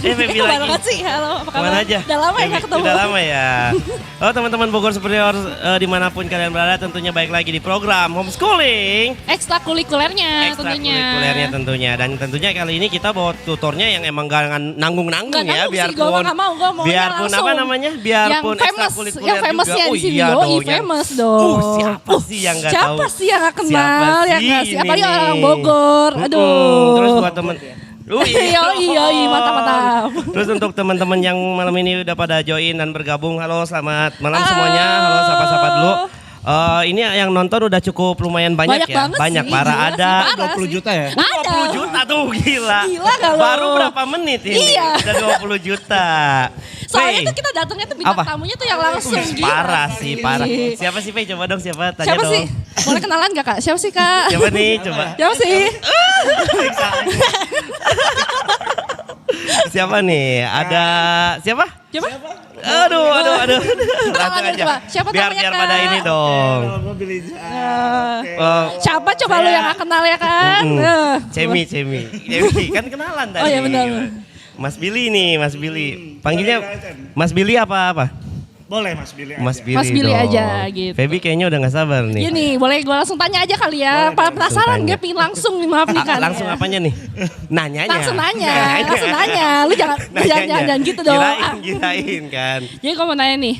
Feby lagi. Banget sih, halo apa kabar? Kemana aja? Udah lama ya nggak ketemu. Udah lama ya. Oh teman-teman Bogor Superior dimanapun kalian berada tentunya baik lagi di program homeschooling. Ekstrakurikulernya tentunya. Ekstrakurikulernya tentunya. Dan tentunya kali ini kita bawa tutornya yang emang gak nanggung-nanggung ya. Biarpun biarpun apa namanya? Biarpun ekstrakurikuler yang famous juga. ya di sini. Iya dong. Famous dong. Siapa sih yang gak tahu? Siapa sih yang gak kenal? Siapa Yang sih gak sih? ini Apalagi nih? orang Bogor. Aduh. Terus buat temen Iya, mantap. Terus untuk teman-teman yang malam ini udah pada join dan bergabung, halo selamat malam semuanya. Halo sapa-sapa dulu. Ini yang nonton udah cukup lumayan banyak ya. Banyak Banyak para ada 20 juta ya? 20 juta tuh gila. Gila gak lo? Baru berapa menit ini? Iya. Udah 20 juta. Soalnya Wey, tuh kita datangnya tuh bintang apa? tamunya tuh yang langsung gila. parah sih, parah. Siapa sih, Pei? Coba dong siapa? Tanya Siapa dong. sih? Boleh kenalan gak Kak? Siapa sih Kak? Siapa nih? Coba. Siapa sih? Siapa nih? Ada siapa? Siapa? Aduh. Langsung aja. Coba. Siapa biar namanya, pada Kak? ini dong. Siapa coba lu yang gak kenal ya kan? Cemi. Kan kenalan tadi. Oh iya benar. Mas Billy nih, Mas Billy. Panggilnya Mas Billy apa? Boleh Mas Billy aja. Mas Billy, Mas Billy dong. aja gitu. Feby kayaknya udah gak sabar nih. Gini, boleh gue langsung tanya aja kali ya. Boleh, Penasaran langsung gue tanya. pingin langsung nih, maaf nih kan. Langsung apanya nih? Nanyanya. Langsung nanya. Lu jangan gitu dong. Kirain kan. Jadi gue mau nanya nih.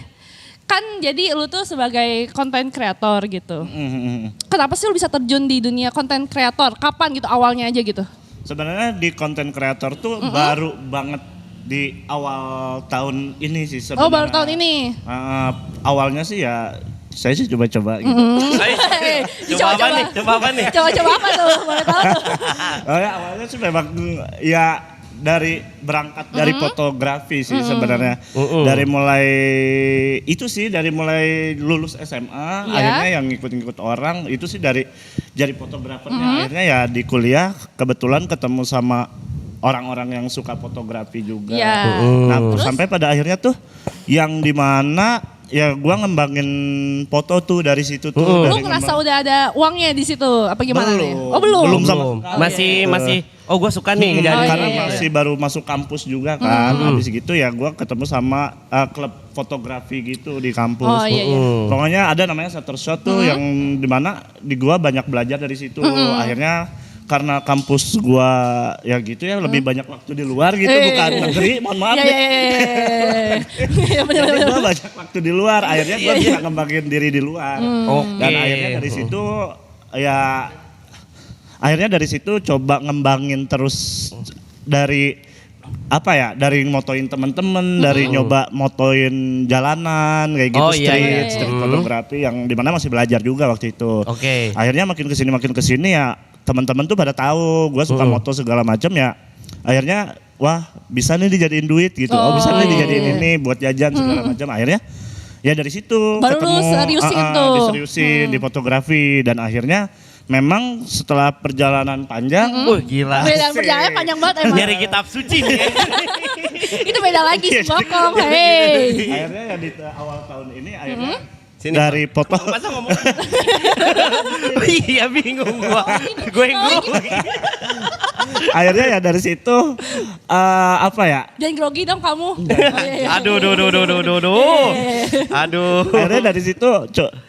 Kan jadi lu tuh sebagai content creator gitu. Kenapa sih lu bisa terjun di dunia content creator? Kapan gitu awalnya aja gitu? Sebenarnya di konten kreator tuh baru banget di awal tahun ini sih sebenarnya. Oh baru tahun ini? Awalnya sih ya saya sih coba-coba gitu. Coba apa nih? Coba-coba apa tuh? Boleh tahu? Awalnya sih memang ya dari berangkat dari fotografi sih sebenarnya. Dari mulai lulus SMA akhirnya yang ngikut-ngikut orang itu sih dari jadi fotografernya. Akhirnya ya di kuliah kebetulan ketemu sama orang-orang yang suka fotografi juga. Iya. Nah, sampai pada akhirnya tuh yang dimana ya gua ngembangin foto tuh dari situ tuh. Lu ngerasa udah ada uangnya di situ? Apa gimana nih? Oh belum? Belum sama sekali. Masih. Oh gue suka nih. Karena iya. masih baru masuk kampus juga kan. Habis gitu ya gua ketemu sama klub fotografi gitu di kampus. Oh iya. Pokoknya ada namanya Shuttershot tuh yang dimana di gua banyak belajar dari situ. Akhirnya karena kampus gua ya gitu ya lebih banyak waktu di luar gitu bukan negeri, mohon maaf Iya. Jadi gua banyak waktu di luar, akhirnya gua bisa ngembangin diri di luar. Dan akhirnya dari situ coba ngembangin terus dari dari motoin temen-temen, dari nyoba motoin jalanan kayak gitu, street fotografi yang dimana masih belajar juga waktu itu. Oke. Akhirnya makin kesini ya teman-teman tuh pada tahu gue suka moto segala macam ya. Akhirnya wah bisa nih dijadiin duit gitu. Bisa nih dijadiin ini buat jajan segala macam. Akhirnya ya dari situ baru ketemu lu seriusin tuh. diseriusin di fotografi dan akhirnya memang setelah perjalanan panjang, Gila. Beda perjalanannya panjang banget emang. Nyari kitab suci nih. Itu beda lagi si Bokong, hei. akhirnya ya di awal tahun ini akhirnya Sini, dari foto Masa ngomong? Iya bingung gua. Gue yang ngomong. akhirnya ya dari situ Jangan grogi dong kamu. Oh, iya. Aduh. akhirnya dari situ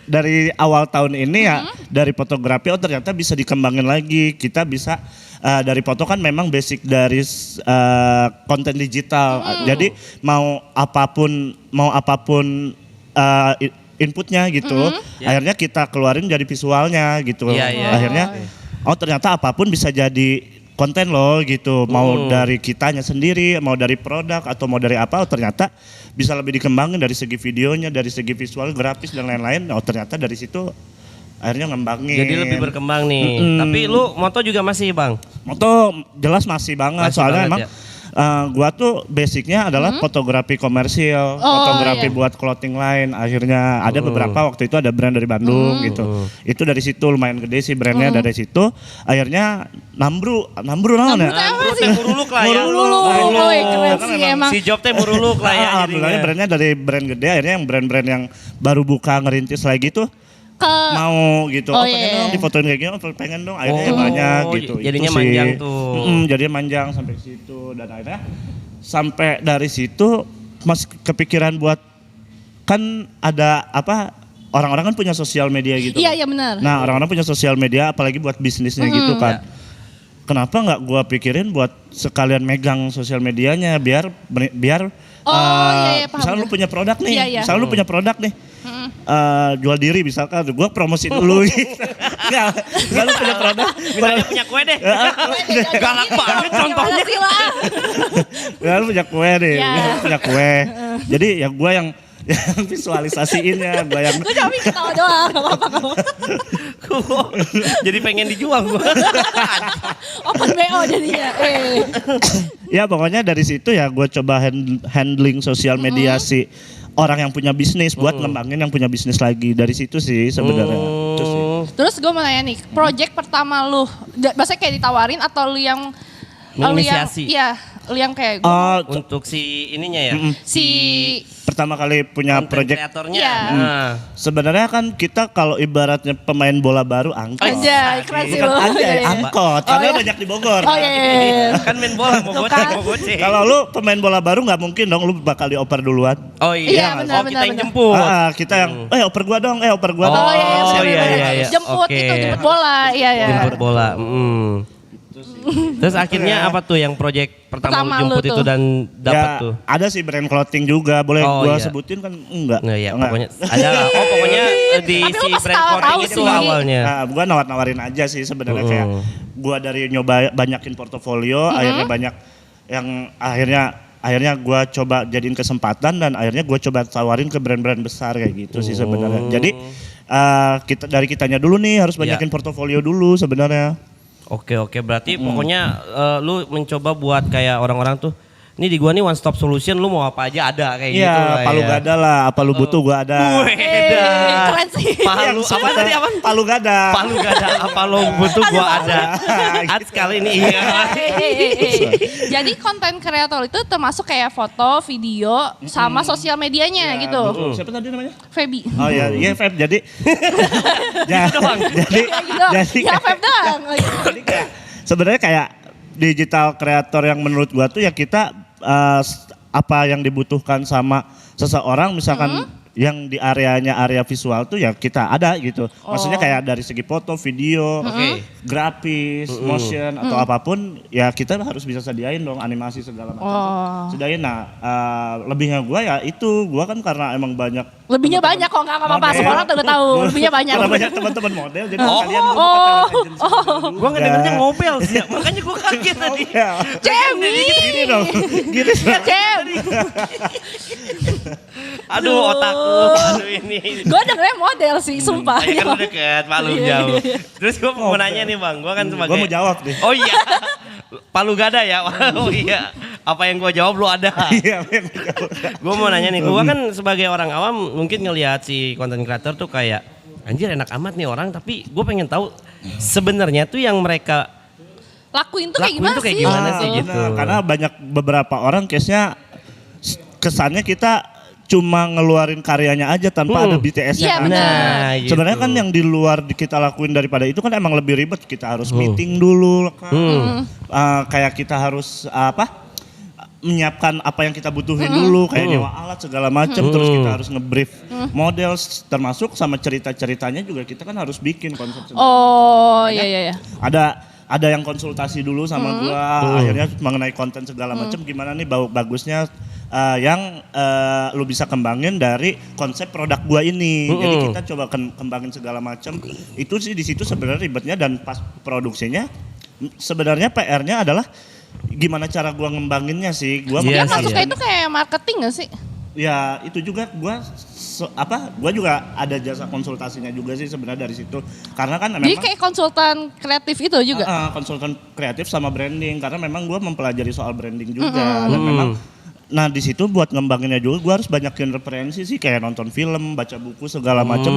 dari awal tahun ini ya dari fotografi ternyata bisa dikembangin lagi. Kita bisa dari foto kan memang basic dari konten digital. Jadi mau apapun inputnya gitu, akhirnya kita keluarin jadi visualnya gitu. Akhirnya ternyata apapun bisa jadi konten loh gitu. Mau dari kitanya sendiri, mau dari produk atau mau dari apa, ternyata bisa lebih dikembangin dari segi videonya, dari segi visual, grafis dan lain-lain. Ternyata dari situ akhirnya ngembangin. Jadi lebih berkembang nih. Tapi lu moto juga masih Bang? Moto jelas masih banget, soalnya emang gua tuh basicnya adalah fotografi komersil, fotografi buat clothing line. Akhirnya ada beberapa waktu itu ada brand dari Bandung gitu. Itu dari situ lumayan gede sih brandnya dari situ. Akhirnya Nambru namanya. Nambru teh muruluk lah ya. Muruluk, keren sih emang. Si Job teh muruluk lah ya. Alhamdulillah brandnya dari brand gede. Akhirnya yang brand-brand yang baru buka ngerintis lagi tuh mau gitu. Pengen dong difotoin kayak gini, pengen dong. Akhirnya banyak gitu. Jadinya itu manjang sih. tuh. Jadinya manjang sampai situ dan akhirnya sampai dari situ masih kepikiran buat kan ada apa orang-orang kan punya sosial media gitu. Iya benar. Nah orang-orang punya sosial media apalagi buat bisnisnya gitu kan. Kenapa nggak gua pikirin buat sekalian megang sosial medianya biar iya, paham. misalnya lu punya produk nih, Iya, iya. misalnya lu punya produk nih, jual diri misalkan, gue promosi dulu gitu. Nggak lu punya produk. Misalnya punya kue deh. Galak banget contohnya. Nggak lu punya kue deh, Iya. lu punya kue. Jadi ya gue yang visualisasiinnya, gue yang Gue cuma ketawa doang, gak apa-apa kamu. Jadi pengen dijual gue. Open BO jadinya. ya pokoknya dari situ ya gue coba handling sosial media si orang yang punya bisnis buat ngembangin yang punya bisnis lagi. Dari situ sih sebenarnya. Itu sih. Terus gue mau nanya nih, project pertama lu, maksudnya kayak ditawarin atau lu yang Menginisiasi. Iya, lu yang kayak gue. Untuk si ininya ya. Si Pertama kali punya Content project kreatornya. Iya. Nah. sebenarnya kan kita kalau ibaratnya pemain bola baru angkot. aja, keren sih Bukan lu. anjay, Iya, iya. angkot. Oh, Karena iya. banyak di Bogor. Oh iya. Kan main bola mau Tuh goceng, kan. mau goceng. Kalau lu pemain bola baru nggak mungkin dong lu bakal dioper duluan. Oh Iya, iya, benar, oh kita benar, yang benar. jemput. Kita yang oper gua dong, oper gua Oh, dong. Oh iya, Oh, benar, iya, benar. iya, iya. Jemput Oke. itu, jemput bola. Iya, iya. Jemput bola. Terus akhirnya apa tuh yang project pertama lu jemput lu itu tuh. dan dapat Ya, tuh? ada sih brand clothing juga, boleh Oh, gua iya. sebutin kan enggak. Nah ya Enggak. pokoknya ada lah. Oh pokoknya di Tapi lu si pasti brand tahu clothing itu sih. awalnya. Nah, gua nawar-nawarin aja sih sebenarnya kayak gua dari nyoba banyakin portofolio, akhirnya banyak yang akhirnya gua coba jadiin kesempatan dan akhirnya gua coba tawarin ke brand-brand besar kayak gitu sih sebenarnya. Jadi dari kitanya dulu nih harus banyakin portofolio dulu sebenarnya. Oke berarti pokoknya lu mencoba buat kayak orang-orang tuh ini di gua nih one stop solution lu mau apa aja ada kayak gitu lah Iya, Palu ya. Gada lah, apa lu butuh gua ada. Edan. Keren sih. Palu apa tadi apa? Palu Gada. Palu Gada apa lu butuh gua ada. Ats kali ini iya. Jadi konten kreator itu termasuk kayak foto, video, sama sosial medianya gitu. Betul. Siapa tadi namanya? Feby. Oh iya Feb. Jadi jadi Ya Feb doang. Oh, iya. jadi kayak sebenarnya kayak digital kreator yang menurut gua tuh ya kita apa yang dibutuhkan sama seseorang misalkan yang di area visual tuh ya kita ada gitu. Maksudnya kayak dari segi foto, video, grafis, motion atau apapun ya kita harus bisa sediain dong animasi segala macam. Sediain. Nah, lebihnya gua ya itu gua kan karena emang banyak Lebihnya banyak kok, nggak apa-apa. model. Semua orang tuh udah tahu. Lebihnya banyak. Karena banyak teman-teman model jadi kalian dulu Gua ngedengernya ngobel sih. Makanya gua kaget tadi. Cemi. Gini dong. Gini. Cem. Aduh otakku. Aduh ini. Gue dengernya model sih, sumpah. Saya kan udah deket, Palu jauh. Terus gue mau nanya nih bang, gue kan sebagai... Gua mau jawab deh. Oh iya, Palu Gada ya? Oh iya, apa yang gue jawab lu ada. Iya, Gue mau nanya nih, gue kan sebagai orang awam mungkin ngelihat si konten kreator tuh kayak anjir enak amat nih orang, tapi gue pengen tahu sebenarnya tuh yang mereka Lakuin tuh kayak Lakuin gimana tuh kayak sih? gimana sih gitu. Benar, karena banyak beberapa orang case-nya kesannya kita cuma ngeluarin karyanya aja tanpa ada BTS-nya. Iya, kan. benar. Nah, gitu. Sebenarnya kan yang di luar kita lakuin daripada itu kan emang lebih ribet. Kita harus meeting dulu kan. Kayak kita harus menyiapkan apa yang kita butuhin dulu kayak nyewa alat segala macam terus kita harus ngebrief model termasuk sama cerita-ceritanya juga kita kan harus bikin konsep sendiri. Oh iya. Ada yang konsultasi dulu sama gua akhirnya mengenai konten segala macam gimana nih bagusnya yang lu bisa kembangin dari konsep produk gua ini. Jadi kita coba kembangin segala macam. Itu sih di situ sebenarnya ribetnya dan pas produksinya sebenarnya PR-nya adalah gimana cara gua ngembanginnya sih. Gua Dia Iya sih, masuknya ya. itu kayak marketing gak sih? ya itu juga gua juga ada jasa konsultasinya juga sih sebenarnya dari situ. Karena kan Jadi memang kayak konsultan kreatif itu juga? konsultan kreatif sama branding karena memang gua mempelajari soal branding juga dan memang nah di situ buat ngembanginnya juga gua harus banyakin referensi sih kayak nonton film, baca buku segala macem.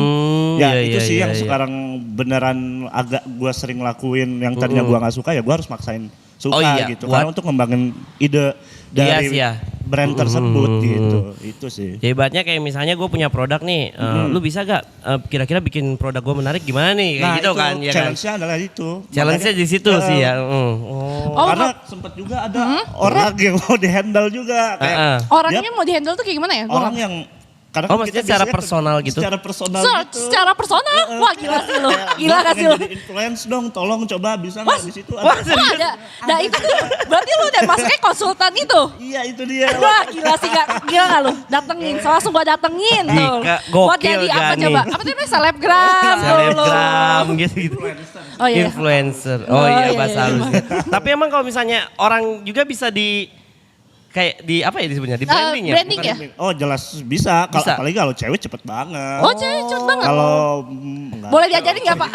Ya iya, itu sih iya, yang iya. sekarang beneran agak gua sering lakuin yang tadinya gua nggak suka ya gua harus maksain suka Oh iya, gitu buat- karena untuk ngembangin ide Iya dari sih ya. brand tersebut gitu. Itu sih. Ya ibaratnya kayak misalnya gue punya produk nih, lu bisa gak kira-kira bikin produk gue menarik gimana nih? Kayak gitu itu, kan, ya kan? challenge-nya adalah itu. Challenge-nya di situ sih ya. Karena sempat juga ada orang yang mau dihandle juga. Kayak Orangnya mau dihandle tuh kayak gimana ya? orang yang kadang maksudnya secara biasanya personal gitu? Secara personal gitu. Secara personal? Wah gila sih lu. Gila gak sih lu? Jadi influence dong, tolong coba bisa nggak di situ Wah ada. Nah itu tuh berarti lu udah masuknya konsultan itu? Iya itu dia. Wah gila sih gila gak lu? Datengin, langsung gua datengin tuh. Buat gokil jadi apa Gani. coba? Apa namanya selebgram tuh lu. Selebgram gitu. Oh iya. Influencer. Oh, Iya iya, bahasa iya. halusnya. Tapi emang kalau misalnya orang juga bisa kayak di apa ya disebutnya? Di branding ya? branding Bukan- ya? Oh jelas bisa. Kalau Bisa. apalagi kalau cewek cepet banget. Oh cewek cepet banget. Kalau Boleh diajarin gak Pak?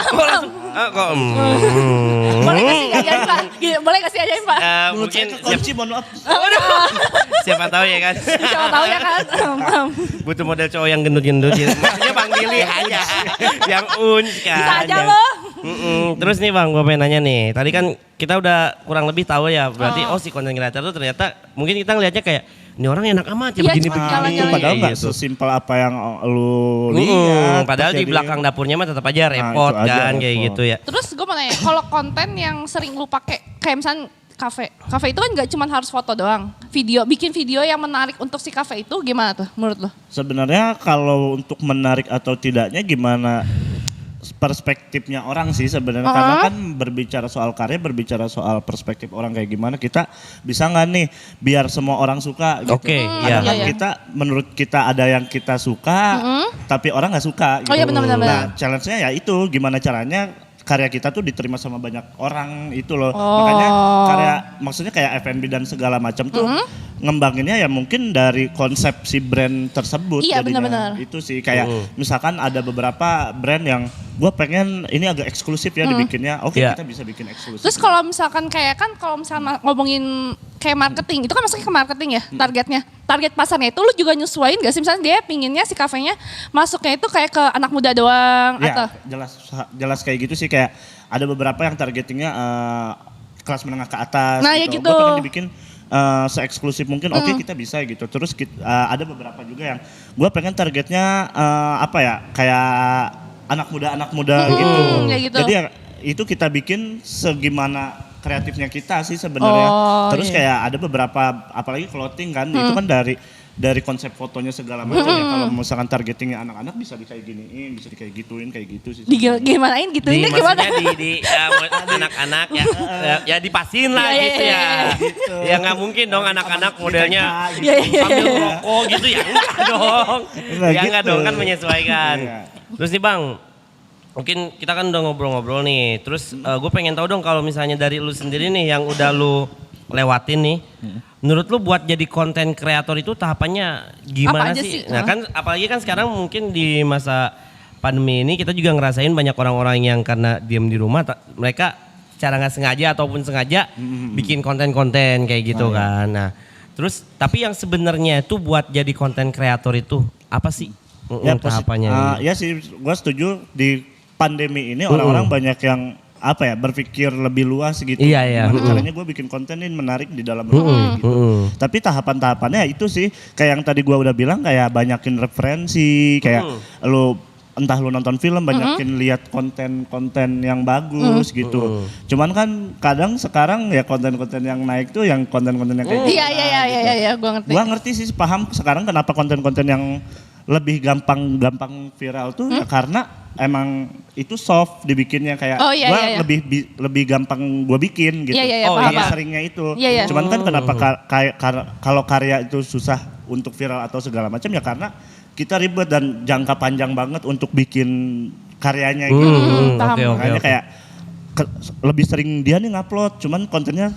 Boleh gak sih diajarin Pak? Boleh gak sih diajarin Pak? Mungkin kunci mohon maaf. siapa tahu ya kan. Siapa tahu ya kan? Butuh model cowok yang gendut-gendut gitu. Maksudnya Bang Billy aja. Yang uns kan. Bisa aja Yang- loh. Terus nih Bang, gue pengen nanya nih. Tadi kan kita udah kurang lebih tahu ya. Berarti si content creator tuh ternyata mungkin kita ngelihatnya kayak ini orang enak amat ya Iya, begini-begini. jalan-jalan. Padahal nggak gitu. sesimpel apa yang lu lihat. Padahal di Jadi- belakang dapurnya mah tetap aja repot itu aja kan kayak repot. gitu ya. Terus gue mau nanya, kalau konten yang sering lu pakai kayak misalnya kafe itu kan gak cuma harus foto doang, bikin video yang menarik untuk si kafe itu gimana tuh menurut lo? Sebenarnya kalau untuk menarik atau tidaknya gimana perspektifnya orang sih sebenarnya karena kan berbicara soal karya, berbicara soal perspektif orang kayak gimana, kita bisa nggak nih biar semua orang suka gitu. Oke, Kadang iya. kan Iya. kita menurut kita ada yang kita suka tapi orang nggak suka gitu. Oh iya, benar-benar. Nah, challenge-nya ya itu gimana caranya karya kita tuh diterima sama banyak orang itu loh. Makanya maksudnya kayak F&B dan segala macam tuh ngembanginnya ya mungkin dari konsep si brand tersebut. Iya, jadinya. benar-benar. Itu sih kayak misalkan ada beberapa brand yang gue pengen ini agak eksklusif ya dibikinnya. Oke, Iya. kita bisa bikin eksklusif. Terus kalau misalkan kalau misalnya ngomongin kayak marketing, itu kan masuknya ke marketing ya targetnya. Target pasarnya itu lu juga nyesuaiin gak sih? Misalnya dia pinginnya si kafenya masuknya itu kayak ke anak muda doang Ya, atau? jelas kayak gitu sih, kayak ada beberapa yang targetingnya kelas menengah ke atas. Nah, ya gitu. gitu. Gue pengen dibikin se-eksklusif mungkin. Oke, kita bisa gitu. Terus ada beberapa juga yang gue pengen targetnya apa ya, kayak anak muda gitu. Kayak gitu. Jadi ya, itu kita bikin segimana kreatifnya kita sih sebenarnya. Terus iya. kayak ada beberapa apalagi clothing kan, itu kan dari konsep fotonya segala macam ya. Kalau misalkan targetingnya anak-anak bisa kayak giniin, bisa kayak gituin kayak gitu sih. Gimanain gitu ini gimana? Maksudnya di anak-anak ya, ya dipasin lah Iya, gitu iya, ya. iya. Ya nggak mungkin dong anak-anak modelnya Iya, iya, sambil iya. rokok gitu ya enggak dong. Enggak Ya enggak gitu. dong, kan menyesuaikan. Iya. Terus nih Bang, mungkin kita kan udah ngobrol-ngobrol nih. Terus gue pengen tahu dong kalau misalnya dari lu sendiri nih yang udah lu lewatin nih. Menurut lu buat jadi konten kreator itu tahapannya gimana Apa aja sih? sih? Nah kan apalagi kan sekarang mungkin di masa pandemi ini kita juga ngerasain banyak orang-orang yang karena diem di rumah mereka secara nggak sengaja ataupun sengaja bikin konten-konten kayak gitu kan. Nah terus tapi yang sebenarnya itu buat jadi konten kreator itu apa sih tahapannya? Ya sih, gue setuju di pandemi ini orang-orang banyak yang apa ya, berpikir lebih luas gitu. Iya, iya. Gimana caranya gue bikin konten ini menarik di dalam rumah gitu. Tapi tahapan-tahapannya itu sih kayak yang tadi gue udah bilang, kayak banyakin referensi, kayak entah lu nonton film banyakin lihat konten-konten yang bagus gitu. Cuman kan kadang sekarang ya konten-konten yang naik tuh yang konten-konten yang kayak Iya, gue ngerti. Gua ngerti sih, paham sekarang kenapa konten-konten yang lebih gampang viral tuh ya karena emang itu soft dibikinnya, kayak Oh, iya, gua iya, iya. lebih gampang gua bikin gitu. Iya, Oh, paham, iya. paham. Seringnya itu. Iya, iya. Cuman kan kenapa kalau karya itu susah untuk viral atau segala macam ya karena kita ribet dan jangka panjang banget untuk bikin karyanya gitu. paham. Oke, Makanya oke. kayak lebih sering dia nih ngupload, cuman kontennya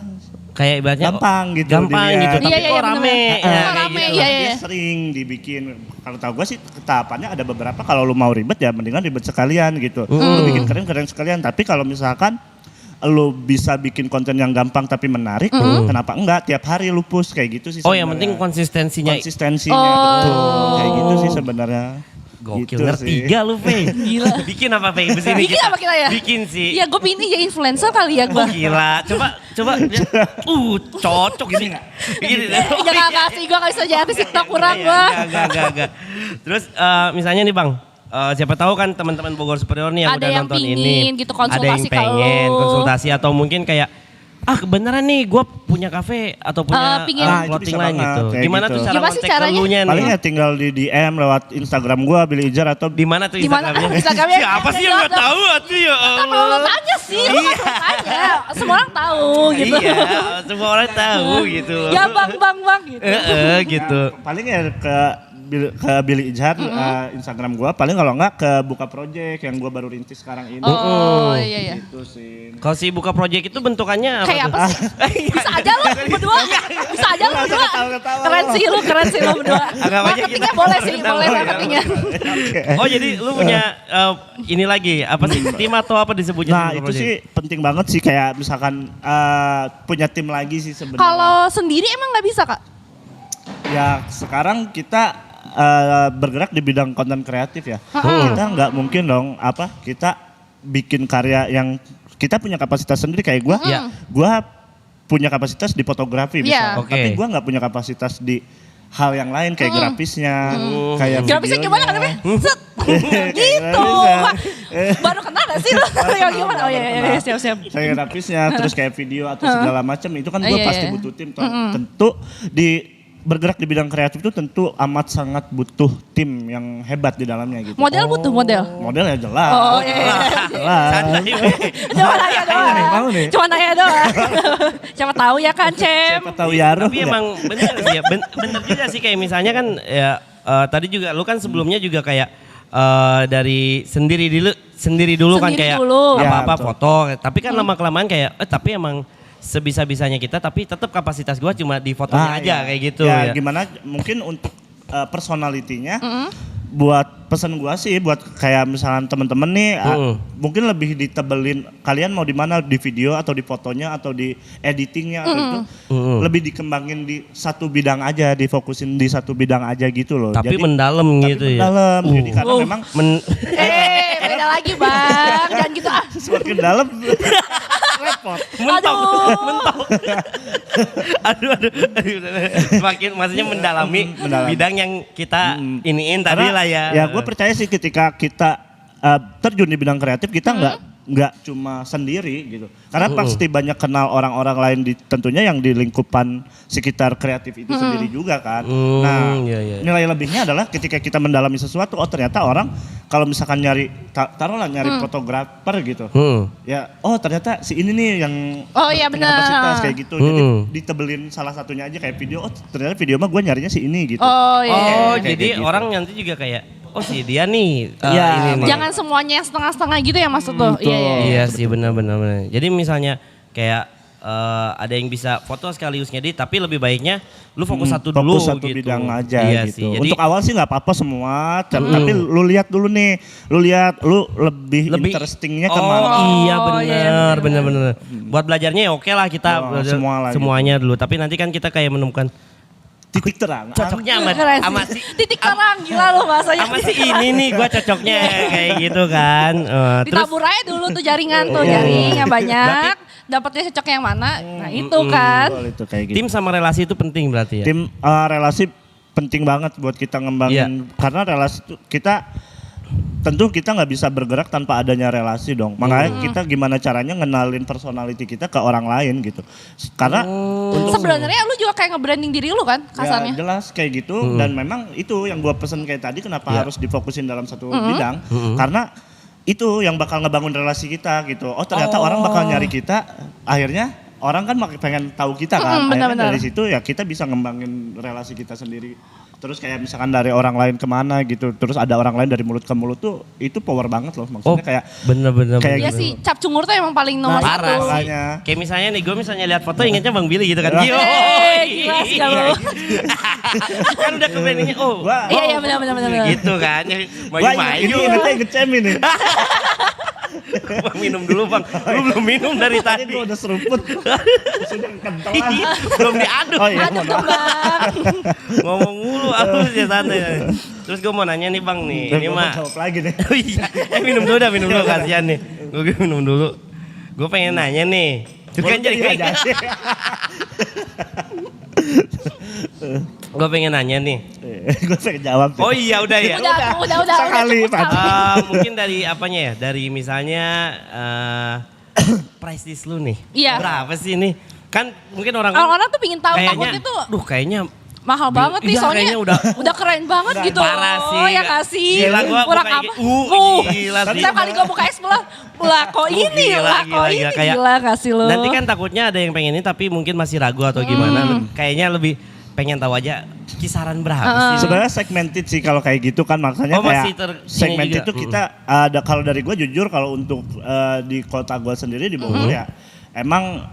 Kayak ibaratnya gampang gitu gampang dilihat. gitu, tapi Iya, iya, kok bener-bener. rame. Kok Ya, kayak rame, gitu. iya, iya. Dia sering dibikin. Kalau tahu gue sih tahapannya ada beberapa, kalau lu mau ribet ya mendingan ribet sekalian gitu. Lu bikin keren sekalian, tapi kalau misalkan lu bisa bikin konten yang gampang tapi menarik, kenapa enggak tiap hari lu push kayak gitu sih Oh yang sebenarnya. penting konsistensinya. Konsistensinya betul. Kayak gitu sih sebenarnya. Gokil, Gitu ngerti sih. gak lu, Fe? Gila. Bikin apa, Fe? Di sini Bikin apa kita ya? Bikin sih. Iya gue pingin ya influencer kali ya gue. Oh, gila. Coba. Cocok gini gak? Gini. Jangan kasih gue gak bisa jadi TikTok kurang Iya, gue. Enggak. Terus misalnya nih Bang, siapa tahu kan teman-teman Bogor Superior nih yang Ada udah yang nonton pingin ini. gitu, ada yang konsultasi ke pengen lu. konsultasi atau mungkin kayak kebenaran nih gue punya kafe atau punya Pingin. Nah, itu clothing bisa line banget, gitu. kayak Gimana gitu. tuh cara Gimana sih kontak ke caranya? elunya nih? Paling ya tinggal di DM lewat Instagram gua Billy Ijar atau Di mana tuh Di mana? Instagramnya? Instagramnya Siapa sih yang nggak tahu tuh ya? Kan belum lo tanya sih, lu kan belum tanya. Semua orang tahu gitu. Iya, semua orang tahu gitu. Ya bang gitu. Gitu. paling ya ke Billy Ijhar Instagram gua, paling kalau enggak ke Buka Project yang gua baru rintis sekarang ini. Oh iya. Itu sih. Kalau si buka project itu bentukannya apa Kayak tuh? apa sih? Bisa aja lu berdua. Bisa aja lu berdua. Ketawa-ketawa. Keren sih lu berdua. Agak banyak Marketingnya kita. boleh sih, Kita boleh boleh. marketingnya. Oh jadi lu punya ini lagi apa sih tim atau apa disebutnya? Nah Buka itu Project? sih penting banget sih, kayak misalkan punya tim lagi sih sebenarnya. Kalau sendiri emang nggak bisa kak? Ya sekarang kita bergerak di bidang konten kreatif ya. Kita nggak mungkin dong kita bikin karya yang kita punya kapasitas sendiri, kayak gua. Iya. Gua punya kapasitas di fotografi Iya. bisa. Oke. Tapi gua nggak punya kapasitas di hal yang lain kayak grafisnya, kayak Grafisnya gimana kan? Set. Gitu. Grafisnya. Wah, baru kenal gak sih lu? Gimana? Oh iya, siap. Kayak grafisnya, terus kayak video atau segala macam itu kan gue Iya, pasti iya. butuh tim. Tentu bergerak di bidang kreatif itu tentu amat sangat butuh tim yang hebat di dalamnya gitu. Model butuh model. Model ya jelas. Oh iya. Jelas. Santai, weh. Cuma nanya doang. Mau nih. Cuma nanya doang. Siapa tahu ya kan, Cem. Siapa tahu Yaro. Tapi emang bener sih ya, bener juga sih kayak misalnya kan ya tadi juga lu kan sebelumnya juga kayak dari sendiri dulu kan Sendiri kayak dulu. apa-apa Ya, betul. foto. Tapi kan lama kelamaan kayak tapi emang sebisa-bisanya kita tapi tetap kapasitas gua cuma di fotonya aja iya. kayak gitu Ya, ya. gimana mungkin untuk personalitinya buat pesan gua sih buat kayak misalnya temen-temen nih mungkin lebih ditebelin, kalian mau di mana, di video atau di fotonya atau di editingnya atau itu lebih dikembangin di satu bidang aja, difokusin di satu bidang aja gitu loh. Tapi Jadi, mendalam gitu ya. mendalam. Jadi karena memang Beda lagi bang. Jangan gitu ah. semakin dalam repot. mentok. Aduh. aduh. Semakin maksudnya mendalami Mendalam. bidang yang kita iniin tadi lah ya. Ya gue percaya sih ketika kita terjun di bidang kreatif kita nggak cuma sendiri gitu. Karena pasti banyak kenal orang-orang lain tentunya yang di lingkupan sekitar kreatif itu sendiri juga kan. Nah iya. nilai lebihnya adalah ketika kita mendalami sesuatu, oh ternyata orang kalau misalkan nyari taruhlah nyari fotografer gitu. Ya oh ternyata si ini nih yang Oh, iya, punya benar. kapasitas kayak gitu. Jadi ditebelin salah satunya aja kayak video. Oh ternyata video mah gue nyarinya si ini gitu. Oh iya. Oh, Kayak jadi gitu. orang nanti juga kayak, oh si dia nih. Iya. ini nih. Jangan semuanya yang setengah-setengah gitu ya maksud tuh. Iya. Iya sih benar-benar. Jadi misalnya kayak ada yang bisa foto sekaligus ngedit, tapi lebih baiknya lu fokus satu dulu Fokus satu gitu. bidang aja Iya gitu. Sih. Jadi Untuk awal sih nggak apa-apa semua, tapi lu lihat dulu nih, lu lebih interestingnya kemana. iya Oh, benar. Buat belajarnya ya oke lah kita Oh, belajar semua lah gitu. semuanya dulu. Tapi nanti kan kita kayak menemukan Titik terang. cocoknya sama, Keren sih. sama si Titik terang gila lu bahasanya. sama si ini nih gua cocoknya kayak gitu kan. Terus Ditabur aja dulu tuh jaringan tuh, jaring yang banyak. Dapatnya cocok yang mana? Nah itu kan. Betul, itu kayak gitu. tim sama relasi itu penting berarti ya. Tim relasi penting banget buat kita ngembangin, karena relasi itu tentu kita nggak bisa bergerak tanpa adanya relasi dong. Makanya kita gimana caranya ngenalin personality kita ke orang lain gitu. Karena Sebenarnya lu juga kayak nge-branding diri lu kan kasarnya. ya jelas kayak gitu, dan memang itu yang gua pesen kayak tadi, kenapa harus difokusin dalam satu bidang, karena itu yang bakal ngebangun relasi kita gitu. Oh ternyata orang bakal nyari kita, akhirnya orang kan pengen tahu kita kan. Akhirnya benar-benar. dari situ ya kita bisa ngembangin relasi kita sendiri. Terus kayak misalkan dari orang lain kemana gitu, terus ada orang lain dari mulut ke mulut tuh, itu power banget loh. Maksudnya kayak bener. kayak Iya gitu. sih, cap cungur tuh emang paling nomor Nah, satu. Parah makanya. sih. Kayak misalnya nih gue misalnya lihat foto ingetnya Bang Billy gitu kan. Yo. Gila sih kamu. Kan udah ke brandingnya oh. Wah, Iya benar. Gitu kan. Wah, ini Maju-maju. ingetnya ngecem ini. Bang minum dulu Bang. Lu belum minum dari Tadi tadi. gua udah seruput. Sudah kental. Belum diaduk. Oh iya, Aduh mohon maaf. tuh bang. Ngomong mulu aku ya santai. Terus gue mau nanya nih Bang nih, Dan ini gua mau mah. jawab lagi nih. Oh iya, minum dulu kasihan nih. Gue minum dulu. Gue pengen nanya nih. Itu kan jadi kayak Gue pengen nanya nih. Gue pengen jawab. Oh iya udah ya. Udah. Sekali, cukup Pak. sekali. Mungkin dari apanya ya? Dari misalnya price list lu nih. Iya. Berapa sih nih? Kan mungkin Orang-orang tuh pingin tahu kayaknya, takut itu kayaknya mahal banget nih iya, soalnya kayaknya udah keren banget gitu. parah sih. Oh ya kasih. Gila gua kurang buka apa? gila sih. Setiap kali gue buka explore, lah kok ini, Kayak, gila kasih lo. Nanti kan takutnya ada yang pengen ini tapi mungkin masih ragu atau gimana. Kayaknya lebih pengen tahu aja kisaran berapa sih. Sebenarnya segmented sih kalau kayak gitu kan, makanya masih kayak segmented itu kita ada, kalau dari gue jujur kalau untuk di kota gue sendiri di Bogor ya emang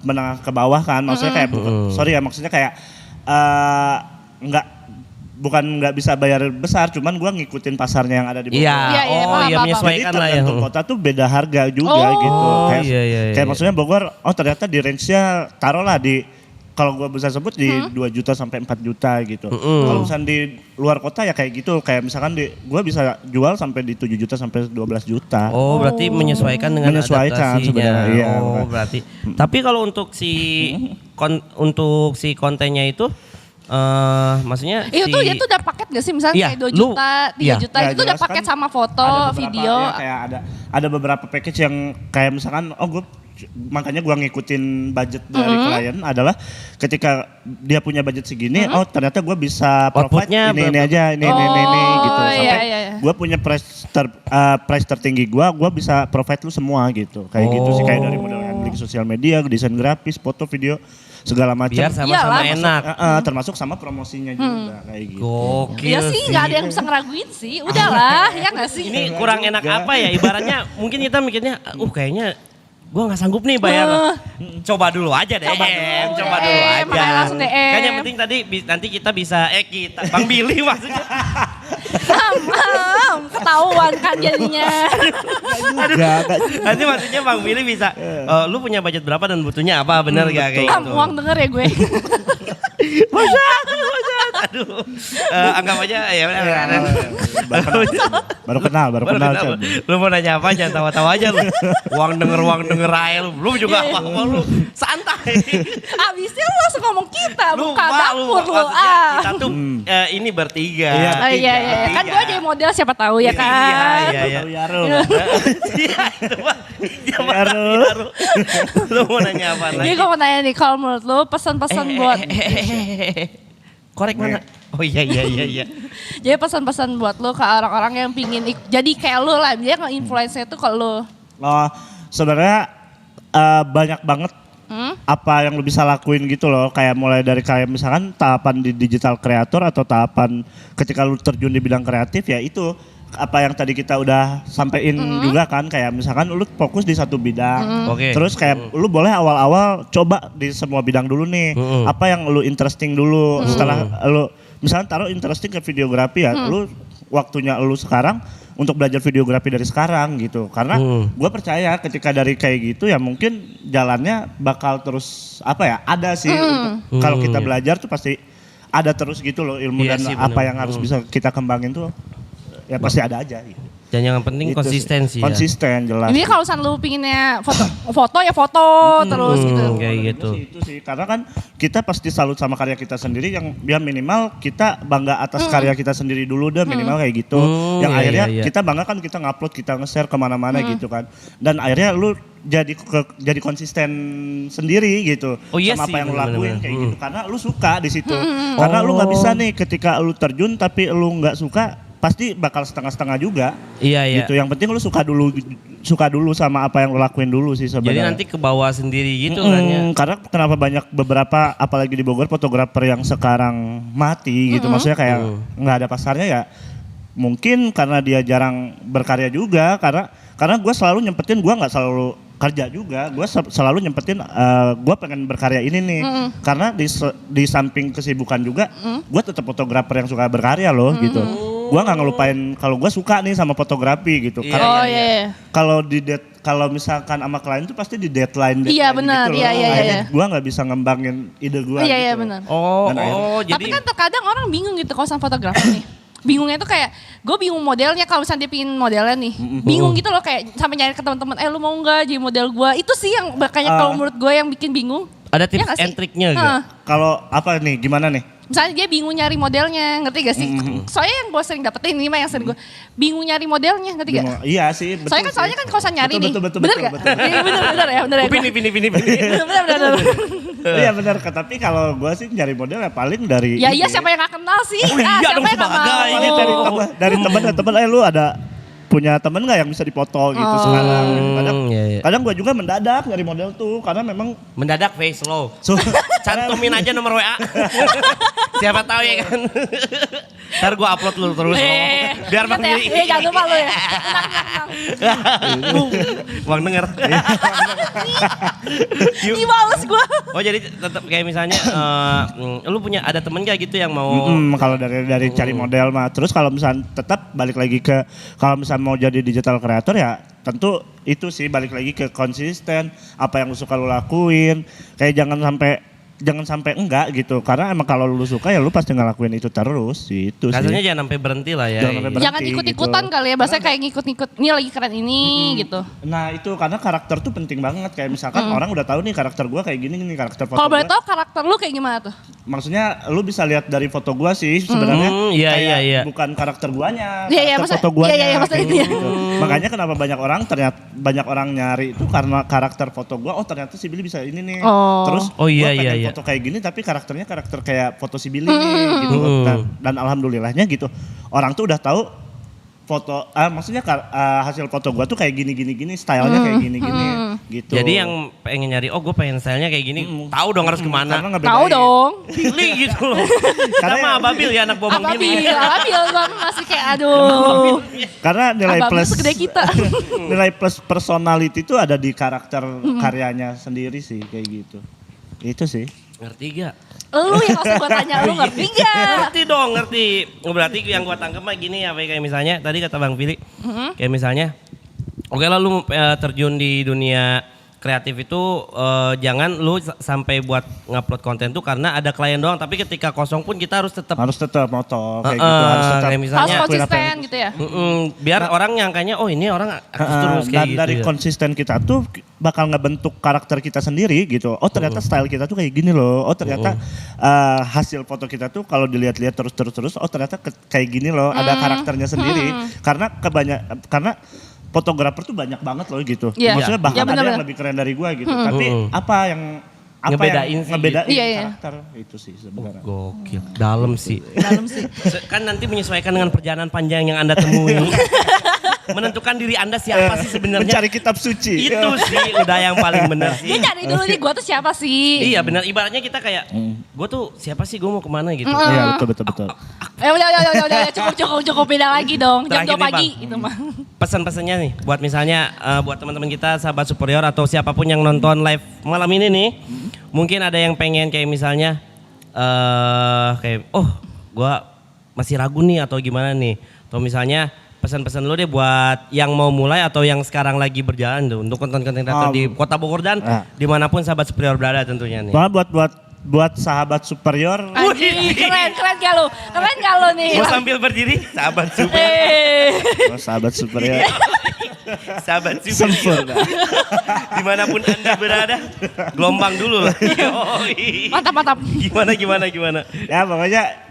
menengah ke bawah kan, maksudnya kayak sorry ya, maksudnya kayak nggak bisa bayar besar, cuman gue ngikutin pasarnya yang ada di Bogor. Iya, menyesuaikan jadi lah ya. tergantung kota tuh beda harga juga gitu. Kayak, kayak maksudnya Bogor, ternyata di range-nya taruhlah di, kalau gue bisa sebut di 2 juta sampai 4 juta gitu. Kalau misalnya di luar kota ya kayak gitu, kayak misalkan gue bisa jual sampai di 7 juta sampai 12 juta. Oh, berarti menyesuaikan dengan menyesuaikan sebenarnya. Iya, berarti. Tapi kalau untuk si kontennya itu maksudnya itu udah paket gak sih? Misalnya kayak 2 juta, 3 juta, itu udah paket sama foto, video. Ya, kayak ada beberapa package yang kayak misalkan, makanya gua ngikutin budget dari klien adalah ketika dia punya budget segini, ternyata gua bisa provide ini aja, ini gitu. Sampai gua punya price tertinggi gua bisa provide lu semua gitu. Kayak gitu sih, kayak dari model handling sosial media, desain grafis, foto, video, segala macam. Biar sama-sama enak. Termasuk sama promosinya juga kayak gitu. Gokil. Iya sih, nggak ada yang bisa ngeraguin sih. Udahlah, ya nggak sih? Ini kurang enak apa ya? Ibaratnya mungkin kita mikirnya, kayaknya gue nggak sanggup nih bayar. Coba dulu aja deh. Coba dulu aja. Makanya langsung DM. Kan yang penting tadi nanti kita bisa Bang Billy maksudnya. Ketahuan kan jadinya. Nanti maksudnya Bang Billy bisa, lu punya budget berapa dan butuhnya apa, bener gak kayak gitu. Uang denger ya gue. Aduh, anggap aja ya. Baru kenal. Lu mau nanya apa, jangan tawa-tawa aja lu. Uang denger aja lu. Belum juga apa-apa lu. Santai. Abisnya lu langsung ngomong kita, buka dapur lu. Kita tuh ini bertiga. Iya. Kan gue jadi model siapa tahu ya kan. Iya. Iya itu Pak. Lu mau nanya apa lagi? Jadi gue mau nanya nih, kalau menurut lu pesan-pesan buat korek mana? Oh iya. jadi pesan-pesan buat lu ke orang-orang yang pingin jadi kayak lu lah, dia nge-influence itu ke lu. Sebenarnya banyak banget apa yang lu bisa lakuin gitu loh, kayak mulai dari kayak misalkan tahapan di digital creator atau tahapan ketika lu terjun di bidang kreatif, ya itu apa yang tadi kita udah sampein juga kan, kayak misalkan lu fokus di satu bidang, terus kayak lu boleh awal-awal coba di semua bidang dulu nih, apa yang lu interesting dulu, setelah lu misalkan taruh interesting ke videografi ya, lu waktunya lu sekarang untuk belajar videografi dari sekarang gitu, karena gue percaya ketika dari kayak gitu ya mungkin jalannya bakal terus ada sih untuk kalau kita belajar tuh pasti ada terus gitu loh ilmu dan sih, apa yang harus bisa kita kembangin tuh ya pasti ada aja gitu. Dan yang penting Itu konsistensi ya. Konsisten jelas. Ini kalau misalnya lu pinginnya foto ya foto terus gitu. Kayak gitu. Itu sih, karena kan kita pasti salut sama karya kita sendiri, yang biar minimal kita bangga atas karya kita sendiri dulu deh, minimal kayak gitu. Yang akhirnya kita bangga kan kita ngupload, kita nge-share kemana-mana gitu kan. Dan akhirnya lu jadi konsisten sendiri gitu sama apa yang lu lakuin kayak gitu, karena lu suka di situ. Karena lu nggak bisa nih ketika lu terjun tapi lu nggak suka, pasti bakal setengah-setengah juga. Iya. Gitu. Yang penting lu suka dulu sama apa yang lu lakuin dulu sih sebenarnya. Jadi nanti ke bawah sendiri gitu kan ya. Karena kenapa banyak beberapa apalagi di Bogor fotografer yang sekarang mati gitu. Maksudnya kayak nggak ada pasarnya ya. Mungkin karena dia jarang berkarya juga, karena gue selalu nyempetin, gue nggak selalu kerja juga, gue selalu nyempetin gue pengen berkarya ini nih, karena di samping kesibukan juga gue tetap fotografer yang suka berkarya loh gitu. Gue nggak ngelupain kalau gue suka nih sama fotografi gitu. Karena kalau misalkan sama klien tuh pasti di deadline Iya benar, gitu iya. Gue nggak bisa ngembangin ide gue. Iya gitu. Benar. Oh, jadi tapi kan terkadang orang bingung gitu kalau sama fotografer nih. bingungnya tuh kayak gue bingung modelnya kalau misalnya dia pingin modelnya nih. Bingung gitu loh kayak sampai nyari ke teman-teman, lu mau nggak jadi model gue? Itu sih yang makanya kalau menurut gue yang bikin bingung. Ada tips Ya nggak sih? and triknya gak? Kalau apa nih, gimana nih? Misalnya dia bingung nyari modelnya, ngerti gak sih? Soalnya yang gue sering dapetin ini mah yang sering gue bingung nyari modelnya, ngerti gak? Iya sih, betul. Soalnya kan kosan nyari nih. Betul, Bener gak? Iya, bener ya. Pini. Bener. Iya benar, tapi kalau gue sih nyari model ya paling dari Ya ini. iya siapa yang gak kenal sih? iya Siapa dong, yang gak sebagai mau? gitu. Dari teman, lu ada punya temen nggak yang bisa dipoto gitu sekarang? Kadang gue juga mendadak nyari model tuh karena memang Mendadak face low. so, Cantumin aja nomor WA. Siapa tahu ya kan. Ntar gue upload lu terus. Biar Bang Billy. Jangan lupa lu ya. Tenang. Bang denger. Dibales gue. Oh jadi tetap kayak misalnya lu punya ada temen gak gitu yang mau kalau dari cari model mah. Terus kalau misalnya tetap balik lagi ke kalau misalnya mau jadi digital creator ya tentu itu sih balik lagi ke konsisten, apa yang lu suka lu lakuin. Kayak jangan sampai enggak gitu, karena emang kalau lu suka ya lu pasti ngelakuin itu terus gitu kasarnya sih. jangan sampai berhenti lah ya. Jangan sampai berhenti. Jangan ikut-ikutan gitu. kali ya, bahasa kayak ngikut-ngikut, ini lagi keren ini gitu. Nah itu karena karakter tuh penting banget, kayak misalkan orang udah tahu nih karakter gua kayak gini nih, karakter foto Kalau boleh gua. tahu karakter lu kayak gimana tuh? Maksudnya lu bisa lihat dari foto gua sih sebenarnya Iya, kayak iya. bukan karakter guanya, Iya, karakter maksud- foto guanya. iya, maksudnya kayak itu ya. gitu. Makanya kenapa banyak orang nyari itu karena karakter foto gua, oh ternyata si Billy bisa ini nih. Oh. Terus Oh, iya, gua pengen iya. foto kayak gini tapi karakternya karakter kayak foto si Billy nih gitu. Dan alhamdulillahnya gitu. Orang tuh udah tahu foto maksudnya hasil foto gua tuh kayak gini, stylenya kayak gini gitu. Jadi yang pengen nyari, oh gue pengen stylenya kayak gini, tahu dong harus kemana. Karena ngebedain. Tahu dong. Pilih gitu loh. Karena Sama Ababil ya anak bomong gini. Ababil gue masih kayak aduh. Karena nilai Ababil plus segede kita. nilai plus personality itu ada di karakter karyanya sendiri sih kayak gitu. Itu sih. Ngerti gak? Lu yang langsung gue tanya, lu ngerti gak? Ngerti dong, ngerti. Berarti yang gue tangkap mah gini ya, kayak misalnya tadi kata Bang Billy, kayak misalnya, oke lah lu terjun di dunia kreatif itu jangan lu sampai buat ngupload konten tuh karena ada klien doang, tapi ketika kosong pun kita harus tetap moto kayak gitu, harus tetap kayak misalnya Harus konsisten gitu ya? biar orang nyangkanya oh ini orang aktif terus kayak dan gitu. dari ya. konsisten kita tuh bakal ngebentuk karakter kita sendiri gitu. Oh ternyata style kita tuh kayak gini loh. Oh ternyata hasil foto kita tuh kalau dilihat-lihat terus, oh ternyata kayak gini loh. Ada karakternya sendiri. Karena fotografer tuh banyak banget loh gitu. Iya. Maksudnya bahkan Iya, ada benar-benar. yang lebih keren dari gua gitu. Tapi apa yang Ngebedain sih ngebedain gitu. Iya, iya. karakter itu sih sebenarnya. Gokil, dalam sih. Dalam sih. Kan nanti menyesuaikan dengan perjalanan panjang yang Anda temui. Menentukan diri Anda siapa sih sebenarnya. Mencari kitab suci. Itu sih udah yang paling benar sih. Dia cari dulu nih gue tuh siapa sih? Iya benar, ibaratnya kita kayak gue tuh siapa sih, gue mau kemana gitu. Iya betul. Udah cukup beda lagi dong. Jam Terakhir 2 nih, pagi Bang. itu mah. Pesan-pesannya nih buat misalnya buat teman-teman kita sahabat superior atau siapapun yang nonton live malam ini nih, mungkin ada yang pengen kayak misalnya kayak gue masih ragu nih atau gimana nih, atau misalnya pesan-pesan lu deh buat yang mau mulai atau yang sekarang lagi berjalan tuh untuk konten-konten kreator di Kota Bogor dan dimanapun sahabat superior berada tentunya nih. Buat sahabat superior. Anjing, keren gak lu? Keren gak lu nih? Mau sambil berdiri sahabat superior. Sahabat superior. Sahabat Sempur. superior. Dimanapun Anda berada, gelombang dulu lah. Yoi. Mantap. Gimana? Ya pokoknya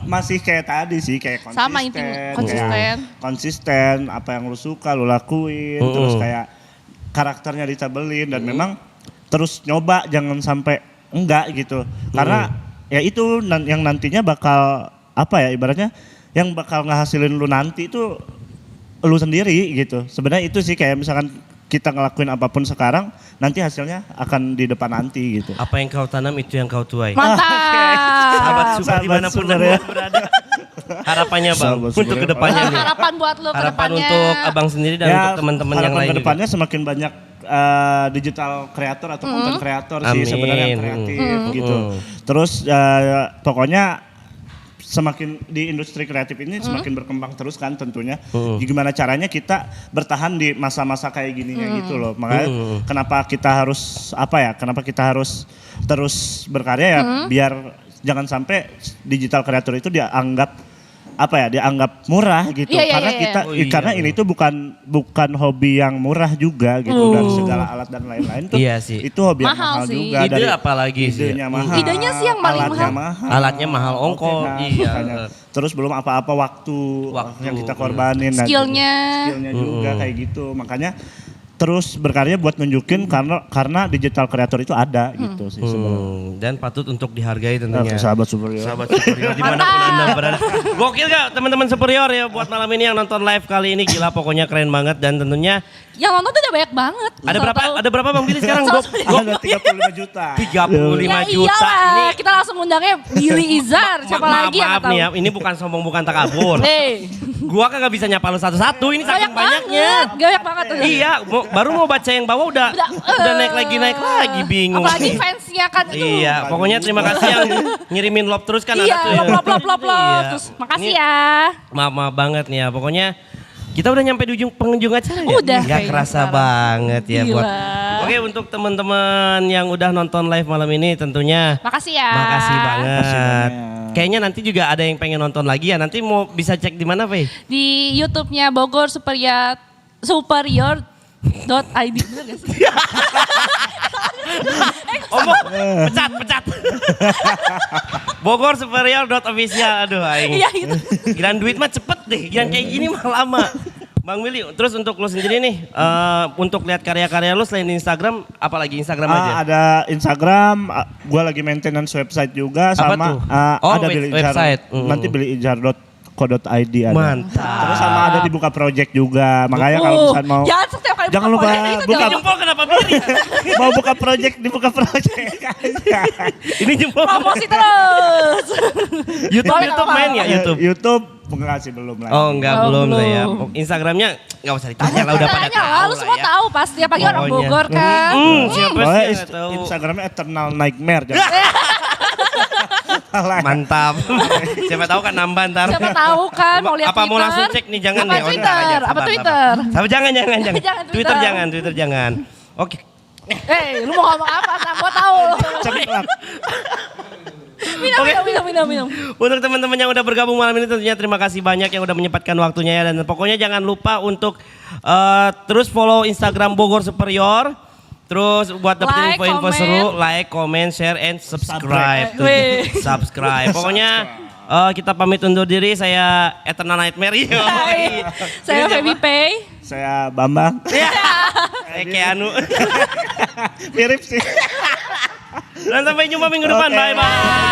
masih kayak tadi sih, kayak konsisten. Sama intinya, konsisten. Kayak konsisten, apa yang lu suka lu lakuin, terus kayak karakternya ditabelin dan memang terus nyoba, jangan sampai enggak gitu. Karena ya itu yang nantinya bakal apa ya, ibaratnya yang bakal ngehasilin lu nanti itu lu sendiri gitu. Sebenarnya itu sih kayak misalkan kita ngelakuin apapun sekarang, nanti hasilnya akan di depan nanti gitu. Apa yang kau tanam itu yang kau tuai. Mantap. Sahabat super Sahabat dimanapun super Anda ya. berada. Harapannya Bang, Sahabat super untuk ya. kedepannya nih. Harapan buat lu ke Harapan depannya. untuk abang sendiri dan untuk teman-teman yang harapan lain juga. kedepannya semakin banyak digital kreator atau konten kreator sih Amin. sebenarnya yang kreatif gitu. Terus pokoknya semakin di industri kreatif ini semakin berkembang terus kan tentunya. Gimana caranya kita bertahan di masa-masa kayak gininya gitu loh. Makanya kenapa kita harus terus berkarya ya biar jangan sampai digital kreator itu dianggap dianggap murah gitu. Iya, iya, Karena iya, kita iya. Oh, iya. karena ini tuh bukan hobi yang murah juga gitu dari segala alat dan lain-lain tuh. Iya sih. Itu hobi yang Mahal mahal sih. juga Ide dari apalagi sih. idenya mahal. Idenya sih yang paling alatnya mahal. Alatnya mahal, ongkol, iya. makanya. Terus belum apa-apa waktu yang kita korbanin. dan Skillnya. skillnya juga kayak gitu. Makanya terus berkarya buat nunjukin karena digital kreator itu ada gitu sih sebenarnya. Dan patut untuk dihargai tentunya. Sahabat superior. Sahabat superior dimanapun anda berada. Gokil gak teman-teman superior ya buat malam ini yang nonton live kali ini, gila pokoknya keren banget. Dan tentunya Yang nonton tuh udah banyak banget. ada berapa Bang Billy sekarang? Ada 35 juta. 35 Ya juta iyalah, ini. kita langsung undangnya Billy Izar. Siapa lagi yang Maaf nggak nih ya, tahu? ini bukan sombong bukan takabur. Hey, Gua kagak bisa nyapa lu satu-satu, ini saking banyaknya. banyak banget. Iya, baru mau baca yang bawah udah naik lagi bingung. Apalagi fansnya kan itu. Iya, pokoknya terima kasih yang ngirimin love terus kan Iya, ada tuh ya. lop. Iya. Terus makasih Ini- ya. Maaf banget nih ya, pokoknya kita udah nyampe di penghujung acara ya. Udah, Nggak kayaknya kerasa sekarang. banget ya Gila. buat. Oke, untuk teman-teman yang udah nonton live malam ini tentunya Makasih ya. makasih banget. Makasih banyak. Kayaknya nanti juga ada yang pengen nonton lagi ya. Nanti mau bisa cek di mana, Fe? Di YouTube-nya Bogor Superior .id, bener gak sih? Pecat. Bogor Superior.official. Aduh, aing. Iya itu. Giliran duit mah cepet deh. Giliran kayak gini mah lama. Bang Willy, terus untuk lu sendiri nih, untuk lihat karya-karya lu selain Instagram, apalagi Instagram aja? Ada Instagram, gua lagi maintenance website juga Apa sama tuh? Oh, ada Billy Ijhar, website. nanti billyijhar.co.id ada. Mantap. Terus sama ada dibuka project juga. Makanya kalau misalnya mau Jangan setiap kali Jangan buka lupa project itu buka- dong. Jempol kenapa Billy? mau buka project dibuka project aja. Ini jempol. Promosi terus. YouTube Boleh, YouTube nggak main ya YouTube. YouTube enggak sih belum lagi. Oh enggak, Oh, belum lah ya. belum. Instagramnya enggak usah ditanya lah, udah pada Tanya tahu lah, lu lah semua ya. tahu pasti. Apalagi orang Pokoknya. Bogor kan. Siapa Boleh sih yang nggak tahu? Instagramnya Eternal Nightmare. jangan salah. Mantap. Siapa tahu kan nambah ntar. Siapa tahu kan mau lihat Apa mau Twitter. langsung cek nih, jangan Apa nih. Oh, Twitter? ntar aja, Apa sabar, Twitter? sabar. Jangan. Jangan Twitter. Twitter jangan. Oke. Lu mau ngomong apa? Gua tahu. Ceplak. Minum. Untuk teman-teman yang udah bergabung malam ini tentunya terima kasih banyak yang udah menyempatkan waktunya ya. Dan pokoknya jangan lupa untuk terus follow Instagram Bogor Superior. Terus buat dapetin Like, info-info comment. seru, like, comment, share, and subscribe. Weh. Subscribe. Pokoknya kita pamit undur diri. Saya Eternal Nightmare. Hai. Saya Feby Pay. Saya Bambang. Saya Keanu. Mirip sih. Dan sampai jumpa minggu depan. Oke. Bye-bye.